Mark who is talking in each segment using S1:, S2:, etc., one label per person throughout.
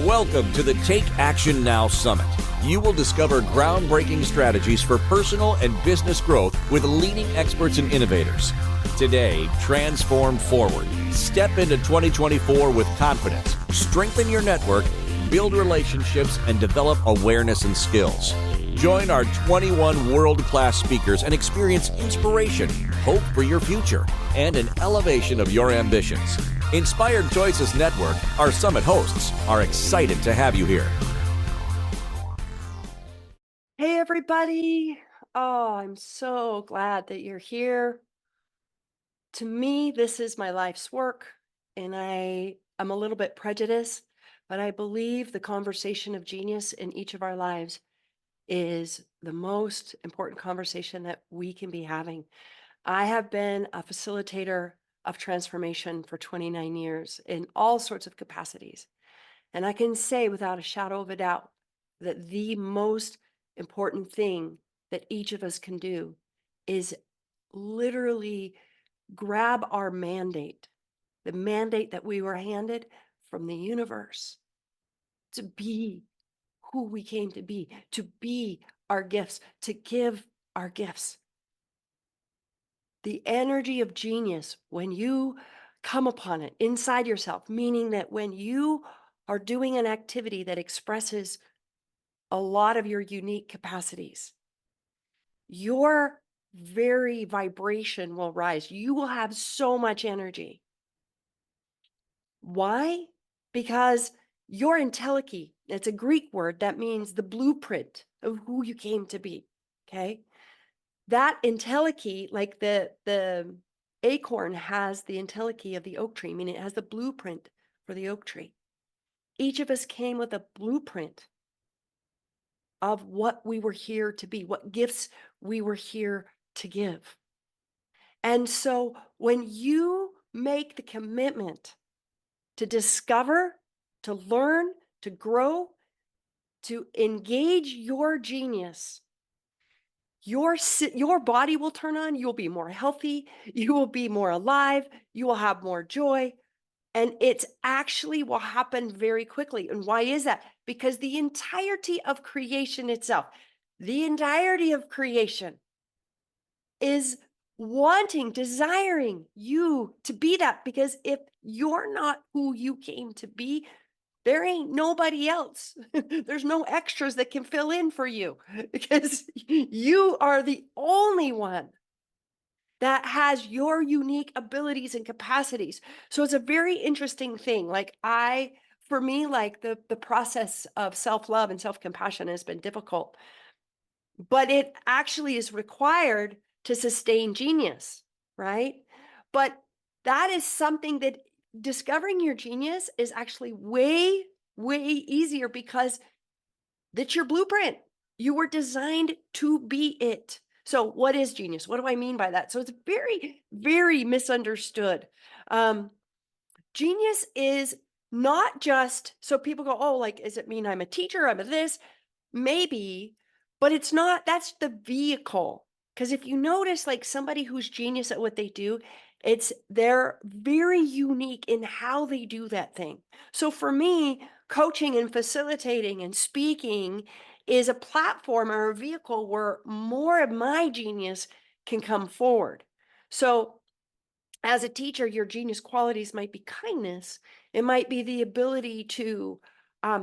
S1: Welcome to the Take Action Now Summit. You will discover groundbreaking strategies for personal and business growth with leading experts and innovators. Today, transform forward. Step into 2024 with confidence. Strengthen your network, build relationships, and develop awareness and skills. Join our 21 world-class speakers and experience inspiration, hope for your future, and an elevation of your ambitions. Inspired Choices Network, our summit hosts, are excited to have you here.
S2: Hey, everybody. Oh, I'm so glad that you're here. To me, this is my life's work, and I'm a little bit prejudiced, but I believe the conversation of genius in each of our lives is the most important conversation that we can be having. I have been a facilitator of transformation for 29 years in all sorts of capacities. And I can say without a shadow of a doubt that the most important thing that each of us can do is literally grab our mandate, the mandate that we were handed from the universe to be who we came to be our gifts, to give our gifts. The energy of genius, when you come upon it inside yourself, meaning that when you are doing an activity that expresses a lot of your unique capacities, your very vibration will rise. You will have so much energy. Why? Because your entelechy, it's a Greek word that means the blueprint of who you came to be. Okay. That entelechy, like the acorn has the entelechy of the oak tree, meaning it has the blueprint for the oak tree. Each of us came with a blueprint of what we were here to be, what gifts we were here to give. And so when you make the commitment to discover, to learn, to grow, to engage your genius, your body will turn on, you'll be more healthy, you will be more alive, you will have more joy, and it actually will happen very quickly. And why is that? Because the entirety of creation itself, the entirety of creation is wanting, desiring you to be that. Because if you're not who you came to be, there ain't nobody else. There's no extras that can fill in for you because you are the only one that has your unique abilities and capacities. So it's a very interesting thing. For me, like the process of self-love and self-compassion has been difficult, but it actually is required to sustain genius, right? But that is something that discovering your genius is actually way, way easier because that's your blueprint. You were designed to be it. So what is genius? What do I mean by that? So it's very, very misunderstood. Genius is not just, so people go, oh, like, does it mean I'm a teacher? I'm a this? Maybe, but it's not, that's the vehicle. Because if you notice, like somebody who's genius at what they do, they're very unique in how they do that thing. So for me, coaching and facilitating and speaking is a platform or a vehicle where more of my genius can come forward. So as a teacher, your genius qualities might be kindness. It might be the ability to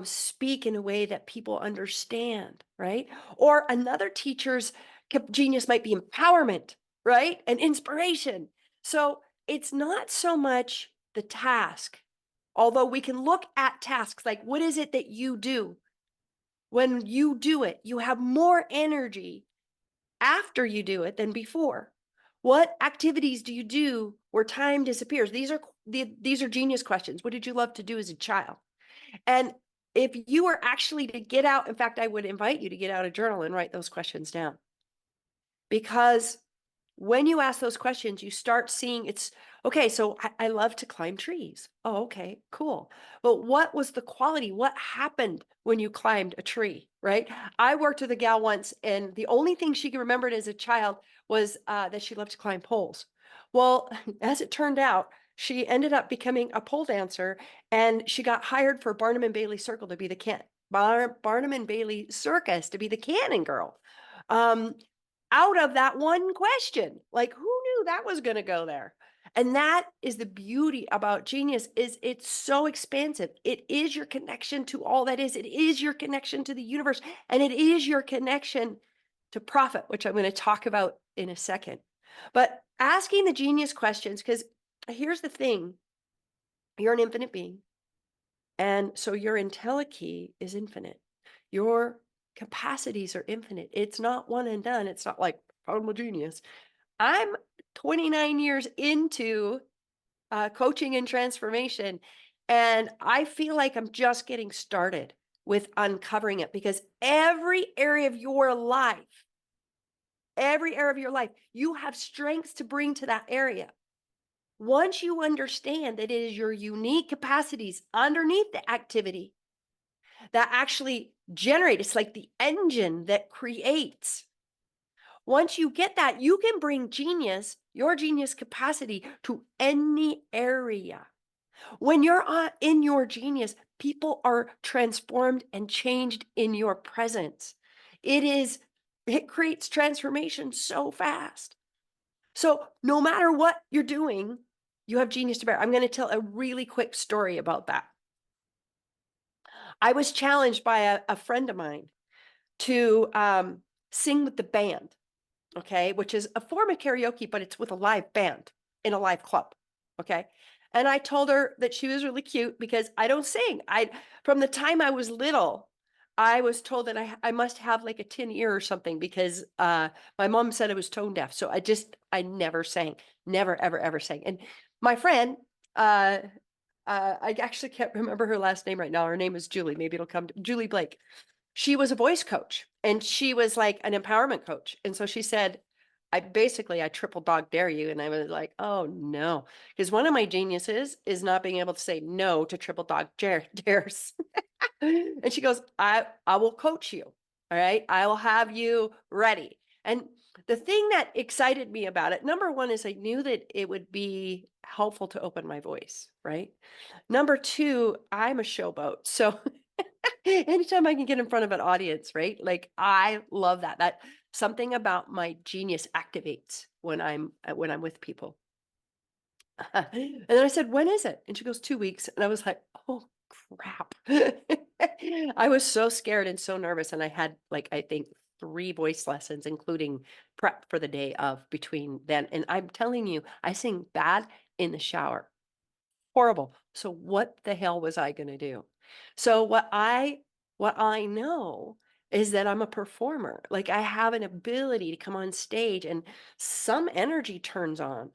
S2: speak in a way that people understand, right? Or another teacher's genius might be empowerment, right? And inspiration. So it's not so much the task, although we can look at tasks like, what is it that you do? When you do it, you have more energy after you do it than before. What activities do you do where time disappears? These are genius questions. What did you love to do as a child? And if you were actually to get out, in fact, I would invite you to get out a journal and write those questions down. Because when you ask those questions, you start seeing okay, so I love to climb trees. Oh, okay, cool. But what was the quality? What happened when you climbed a tree, right? I worked with a gal once, and the only thing she remembered as a child was that she loved to climb poles. Well, as it turned out, She ended up becoming a pole dancer, and she got hired for Barnum and Bailey Circle to be the Barnum and Bailey Circus to be the cannon girl. Um, Out of that one question, like who knew that was going to go there? And that is the beauty about genius, is it's so expansive. It is your connection to all that is. It is your connection to the universe, and it is your connection to profit, which I'm going to talk about in a second. But asking the genius questions, because here's the thing, you're an infinite being. And so your entelechy is infinite. Your capacities are infinite. It's not one and done. It's not like, I'm a genius. I'm 29 years into coaching and transformation, and I feel like I'm just getting started with uncovering it, because every area of your life, you have strengths to bring to that area. Once you understand that it is your unique capacities underneath the activity that actually generate, it's like the engine that creates. Once you get that, you can bring genius, your genius capacity, to any area. When you're in your genius, people are transformed and changed in your presence. It creates transformation so fast. So no matter what you're doing, you have genius to bear. I'm going to tell a really quick story about that. I was challenged by a friend of mine to sing with the band, okay, which is a form of karaoke, but it's with a live band in a live club, okay? And I told her that she was really cute because I don't sing. From the time I was little, I was told that I must have like a tin ear or something, because my mom said I was tone deaf. So I never sang, never, ever, ever sang. And my friend, I actually can't remember her last name right now. Her name is Julie. Maybe it'll come to Julie Blake. She was a voice coach, and she was like an empowerment coach. And so she said, I triple dog dare you. And I was like, oh no. Because one of my geniuses is not being able to say no to triple dog dares. And she goes, I will coach you. All right. I will have you ready. And the thing that excited me about it, number one, is I knew that it would be helpful to open my voice. Right. Number two, I'm a showboat. So anytime I can get in front of an audience, right? Like I love that. That something about my genius activates when I'm with people. And then I said, "When is it?" And she goes, "2 weeks." And I was like, "Oh crap." I was so scared and so nervous, and I had like, I think, 3 voice lessons, including prep for the day of between then. And I'm telling you, I sing bad in the shower. Horrible. So what the hell was I going to do? So what I know is that I'm a performer. Like I have an ability to come on stage, and some energy turns on,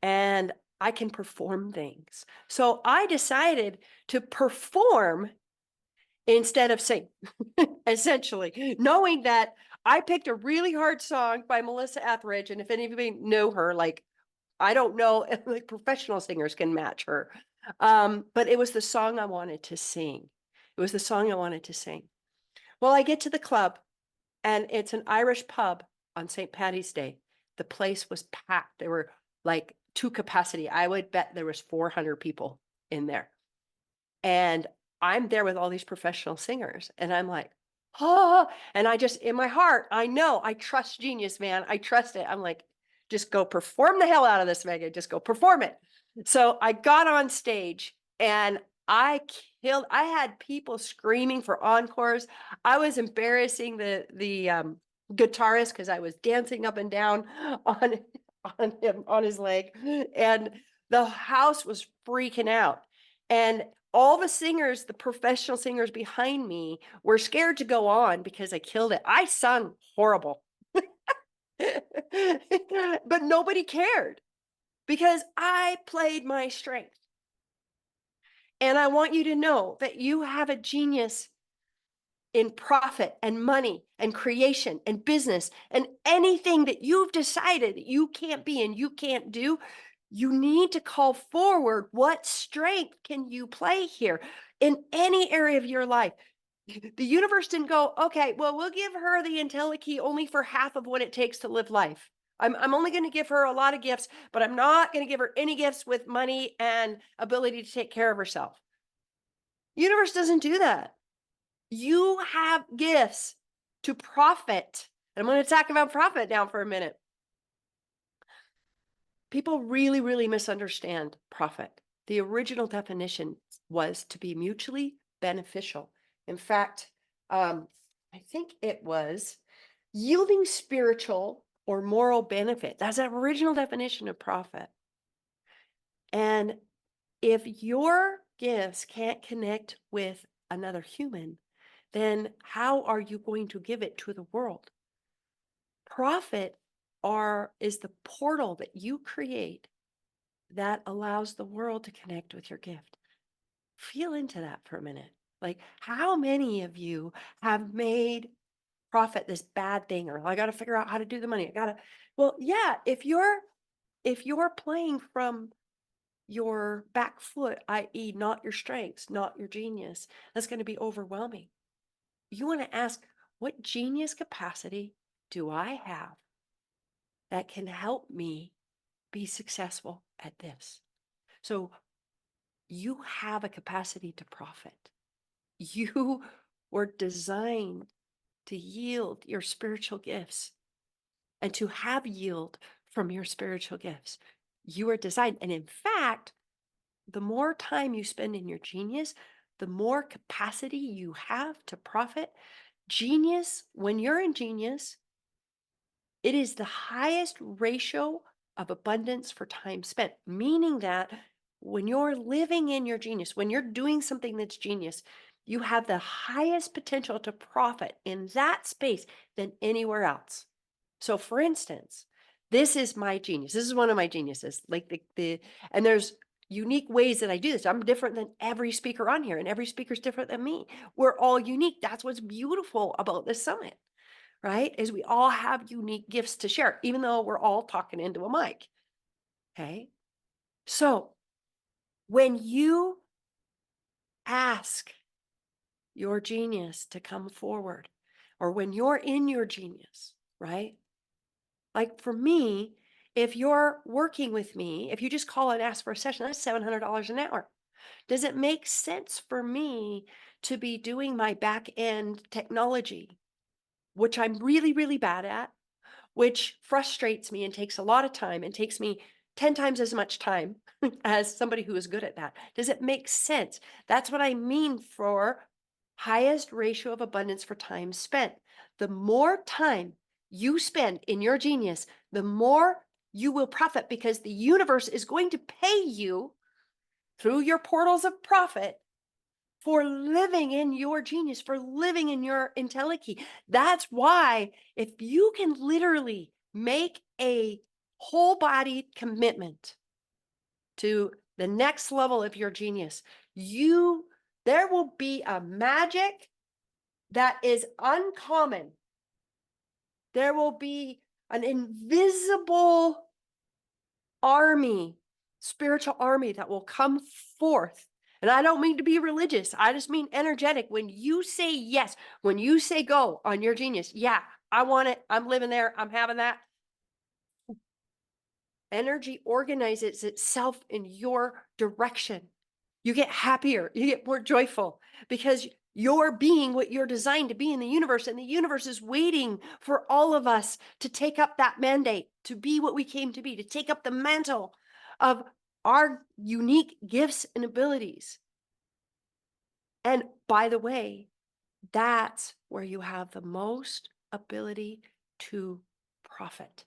S2: and I can perform things. So I decided to perform instead of sing, essentially, knowing that I picked a really hard song by Melissa Etheridge. And if any of you know her, like I don't know if like professional singers can match her. But it was the song I wanted to sing. It was the song I wanted to sing. Well, I get to the club, and it's an Irish pub on St. Paddy's Day. The place was packed. There were like two capacity. I would bet there was 400 people in there. And I'm there with all these professional singers. And I'm like, oh, and I just, in my heart, I know, I trust genius, man. I trust it. I'm like, just go perform the hell out of this, Megan. Just go perform it. So I got on stage, and I had people screaming for encores. I was embarrassing the guitarist because I was dancing up and down on on his leg, and the house was freaking out. And all the singers, the professional singers behind me, were scared to go on because I killed it. I sung horrible. But nobody cared because I played my strength. And I want you to know that you have a genius in profit and money and creation and business and anything that you've decided that you can't be and you can't do. You need to call forward, what strength can you play here in any area of your life? The universe didn't go, okay, well, we'll give her the IntelliKey only for half of what it takes to live life. I'm only going to give her a lot of gifts, but I'm not going to give her any gifts with money and ability to take care of herself. Universe doesn't do that. You have gifts to profit. And I'm going to talk about profit now for a minute. People really, really misunderstand profit. The original definition was to be mutually beneficial. In fact, I think it was yielding spiritual or moral benefit. That's the original definition of profit. And if your gifts can't connect with another human, then how are you going to give it to the world? Profit is the portal that you create that allows the world to connect with your gift. Feel into that for a minute. Like, how many of you have made profit this bad thing, or I got to figure out how to do the money. Well, yeah, if you're playing from your back foot, i.e., not your strengths, not your genius, that's going to be overwhelming. You want to ask, what genius capacity do I have that can help me be successful at this? So you have a capacity to profit. You were designed to yield your spiritual gifts and to have yield from your spiritual gifts. You are designed. And in fact, the more time you spend in your genius, the more capacity you have to profit. Genius, when you're in genius, it is the highest ratio of abundance for time spent, meaning that when you're living in your genius, when you're doing something that's genius, you have the highest potential to profit in that space than anywhere else. So for instance, this is my genius. This is one of my geniuses. Like and there's unique ways that I do this. I'm different than every speaker on here, and every speaker's different than me. We're all unique. That's what's beautiful about this summit, right? Is we all have unique gifts to share, even though we're all talking into a mic. Okay. So when you ask your genius to come forward, or when you're in your genius, right? Like for me, if you're working with me, if you just call and ask for a session, that's $700 an hour. Does it make sense for me to be doing my back end technology, which I'm really, really bad at, which frustrates me and takes a lot of time and takes me 10 times as much time as somebody who is good at that? Does it make sense? That's what I mean for highest ratio of abundance for time spent. The more time you spend in your genius, the more you will profit, because the universe is going to pay you through your portals of profit for living in your genius, for living in your entelechy. That's why if you can literally make a whole body commitment to the next level of your genius, there will be a magic that is uncommon. There will be an invisible army, spiritual army that will come forth. And I don't mean to be religious. I just mean energetic. When you say yes, when you say go on your genius, yeah, I want it. I'm living there. I'm having that. Energy organizes itself in your direction. You get happier. You get more joyful because you're being what you're designed to be in the universe. And the universe is waiting for all of us to take up that mandate, to be what we came to be, to take up the mantle of our unique gifts and abilities. And by the way, that's where you have the most ability to profit,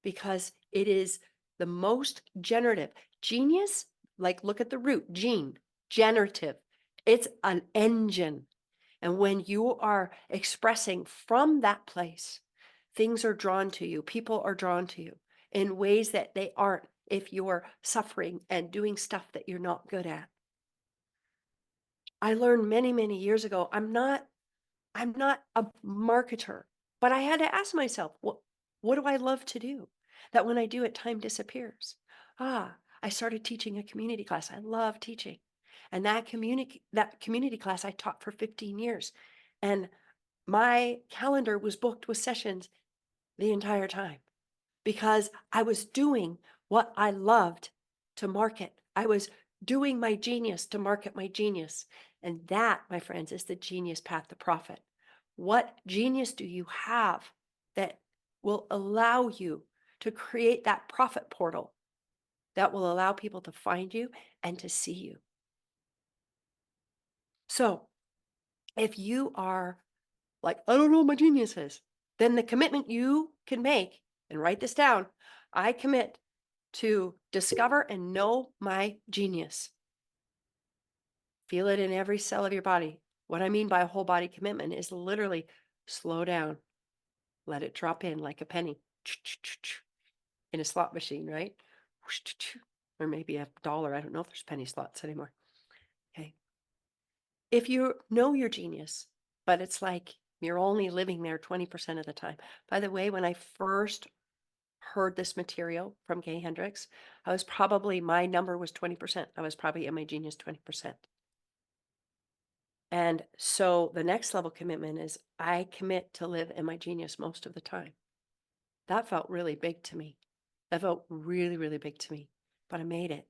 S2: because it is the most generative. Genius, like look at the root, gene, generative. It's an engine. And when you are expressing from that place, things are drawn to you. People are drawn to you in ways that they aren't if you're suffering and doing stuff that you're not good at. I learned many, many years ago, I'm not a marketer, but I had to ask myself, what do I love to do? That when I do it, time disappears. I started teaching a community class. I love teaching. And that community class I taught for 15 years. And my calendar was booked with sessions the entire time. because I was doing what I loved to market. I was doing my genius to market my genius. And that, my friends, is the genius path to profit. What genius do you have that will allow you to create that profit portal that will allow people to find you and to see you? So if you are like, I don't know what my genius is, then the commitment you can make, and write this down, I commit to discover and know my genius. Feel it in every cell of your body. What I mean by a whole body commitment is literally slow down, let it drop in like a penny in a slot machine, right? Or maybe a dollar. I don't know if there's penny slots anymore. Okay. If you know your genius, but it's like you're only living there 20% of the time. By the way, when I first heard this material from Gay Hendricks, my number was 20%. I was probably in my genius 20%. And so the next level commitment is I commit to live in my genius most of the time. That felt really big to me. That felt really, really big to me, but I made it.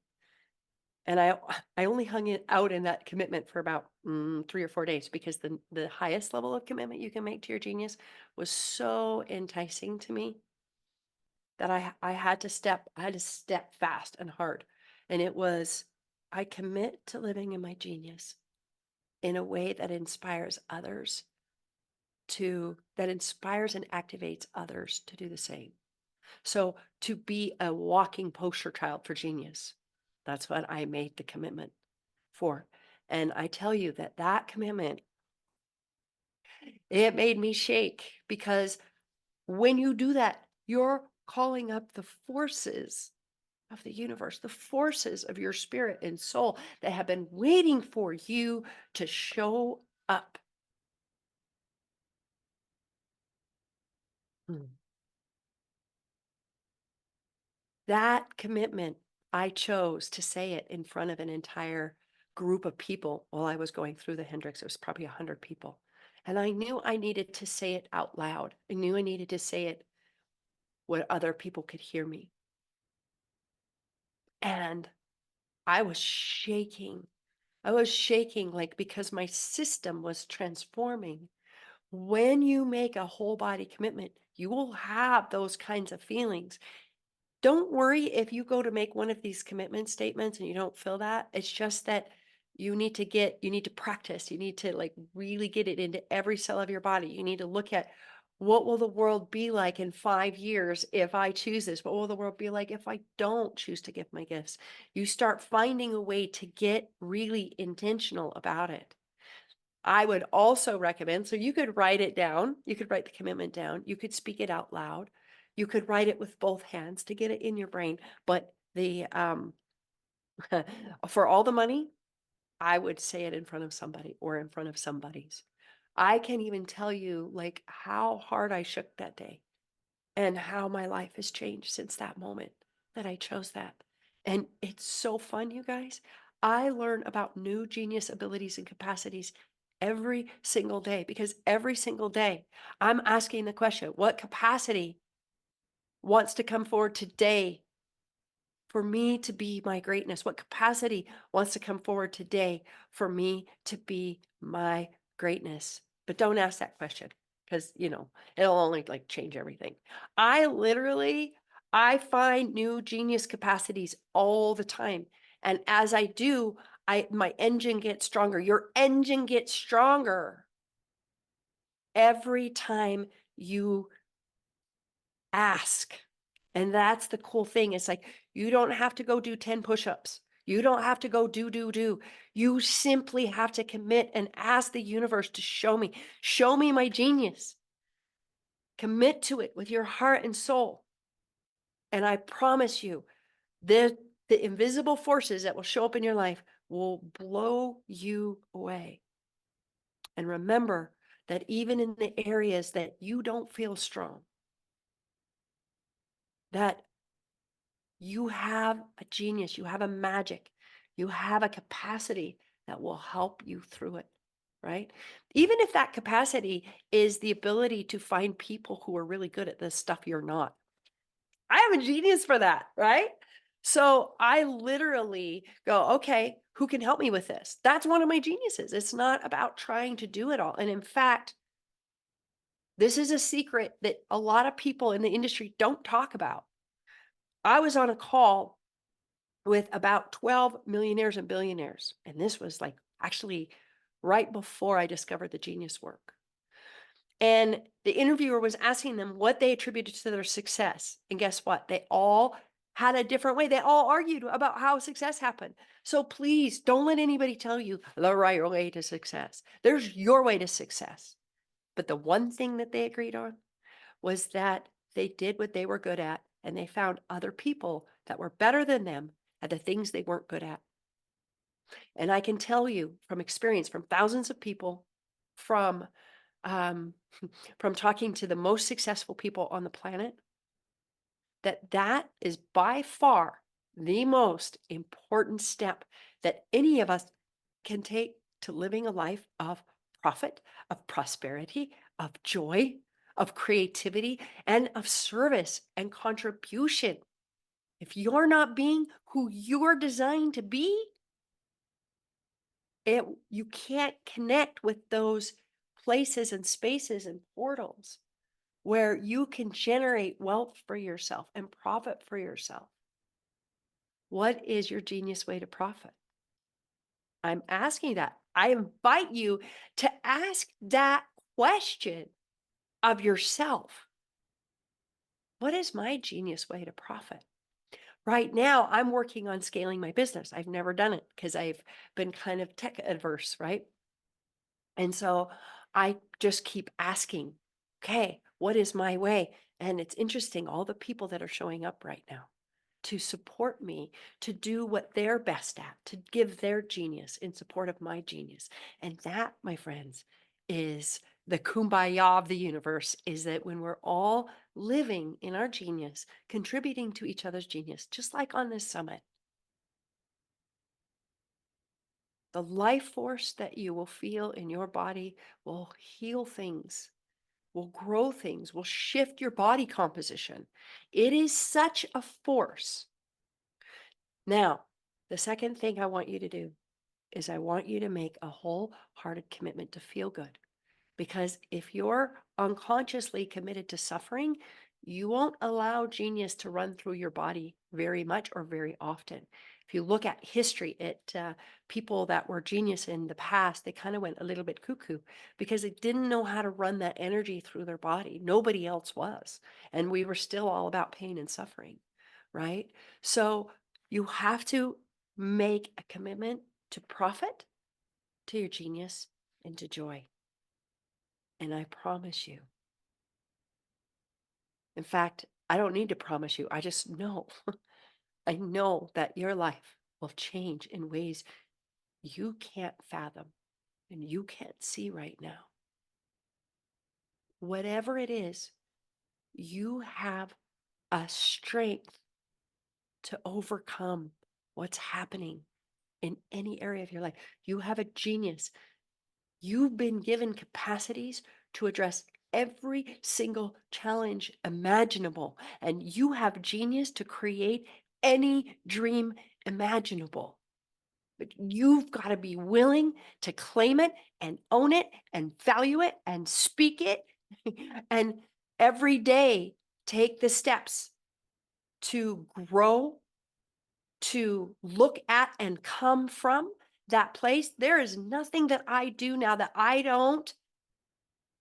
S2: And I only hung it out in that commitment for about 3 or 4 days, because the highest level of commitment you can make to your genius was so enticing to me that I had to step fast and hard. And it was, I commit to living in my genius in a way that inspires others that inspires and activates others to do the same. So to be a walking poster child for genius, that's what I made the commitment for. And I tell you that commitment, it made me shake, because when you do that, you're calling up the forces of the universe, the forces of your spirit and soul that have been waiting for you to show up. Hmm. That commitment, I chose to say it in front of an entire group of people while I was going through the Hendrix. It was probably 100 people. And I knew I needed to say it out loud. I knew I needed to say it where other people could hear me. And I was shaking. I was shaking, like, because my system was transforming. When you make a whole body commitment, you will have those kinds of feelings. Don't worry if you go to make one of these commitment statements and you don't feel that. It's just that you need to practice. You need to, like, really get it into every cell of your body. You need to look at, what will the world be like in 5 years if I choose this? What will the world be like if I don't choose to give my gifts? You start finding a way to get really intentional about it. I would also recommend, so you could write it down. You could write the commitment down. You could speak it out loud. You could write it with both hands to get it in your brain. But for all the money, I would say it in front of somebody or in front of somebody's. I can even tell you, like, how hard I shook that day and how my life has changed since that moment that I chose that. And it's so fun, you guys. I learn about new genius abilities and capacities every single day, because every single day I'm asking the question, what capacity wants to come forward today for me to be my greatness? What capacity wants to come forward today for me to be my greatness? But don't ask that question, because, it'll only, like, change everything. I find new genius capacities all the time. And as I do, my engine gets stronger. Your engine gets stronger every time you ask. And that's the cool thing. It's like, you don't have to go do 10 push-ups. You don't have to go do. You simply have to commit and ask the universe to show me my genius. Commit to it with your heart and soul. And I promise you, the invisible forces that will show up in your life will blow you away. And remember that even in the areas that you don't feel strong, that you have a genius, you have a magic, you have a capacity that will help you through it, right? Even if that capacity is the ability to find people who are really good at the stuff you're not. I am a genius for that, right? So I literally go, okay, who can help me with this? That's one of my geniuses. It's not about trying to do it all. And in fact, this is a secret that a lot of people in the industry don't talk about. I was on a call with about 12 millionaires and billionaires, and this was like actually right before I discovered the genius work. And the interviewer was asking them what they attributed to their success. And guess what? They all had a different way. They all argued about how success happened. So please don't let anybody tell you the right way to success. There's your way to success. But the one thing that they agreed on was that they did what they were good at, and they found other people that were better than them at the things they weren't good at. And I can tell you from experience, from thousands of people, from um, from talking to the most successful people on the planet, that that is by far the most important step that any of us can take to living a life of profit, of prosperity, of joy, of creativity, and of service and contribution. If you're not being who you're designed to be, you can't connect with those places and spaces and portals where you can generate wealth for yourself and profit for yourself. What is your genius way to profit? I'm asking that. I invite you to ask that question of yourself. What is my genius way to profit? Right now, I'm working on scaling my business. I've never done it because I've been kind of tech adverse, right? And so I just keep asking, okay, what is my way? And it's interesting, all the people that are showing up right now to support me, to do what they're best at, to give their genius in support of my genius. And that, my friends, is the kumbaya of the universe, is that when we're all living in our genius, contributing to each other's genius, just like on this summit, the life force that you will feel in your body will heal things, will grow things, will shift your body composition. It is such a force. Now, the second thing I want you to do is I want you to make a wholehearted commitment to feel good. Because if you're unconsciously committed to suffering, you won't allow genius to run through your body very much or very often. If you look at history, people that were genius in the past, they kind of went a little bit cuckoo because they didn't know how to run that energy through their body. Nobody else was. And we were still all about pain and suffering, right? So you have to make a commitment to profit, to your genius, and to joy. And I promise you, in fact, I don't need to promise you. I just know, I know that your life will change in ways you can't fathom and you can't see right now. Whatever it is, you have a strength to overcome what's happening in any area of your life. You have a genius. You've been given capacities to address every single challenge imaginable, and you have genius to create any dream imaginable. But you've got to be willing to claim it and own it and value it and speak it and every day take the steps to grow, to look at and come from that place. There is nothing that I do now that I don't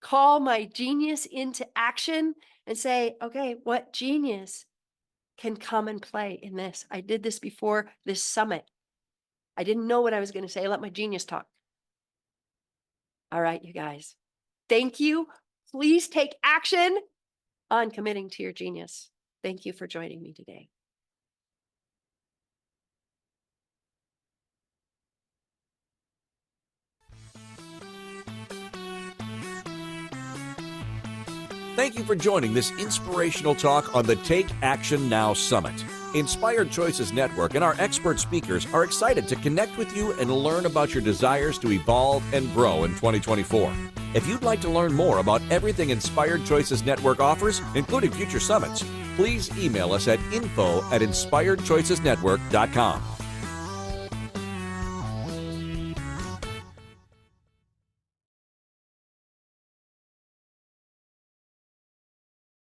S2: call my genius into action and say, okay, what genius can come and play in this? I did this before this summit. I didn't know what I was going to say. I let my genius talk. All right, you guys. Thank you. Please take action on committing to your genius. Thank you for joining me today.
S1: Thank you for joining this inspirational talk on the Take Action Now Summit. Inspired Choices Network and our expert speakers are excited to connect with you and learn about your desires to evolve and grow in 2024. If you'd like to learn more about everything Inspired Choices Network offers, including future summits, please email us at info@inspiredchoicesnetwork.com.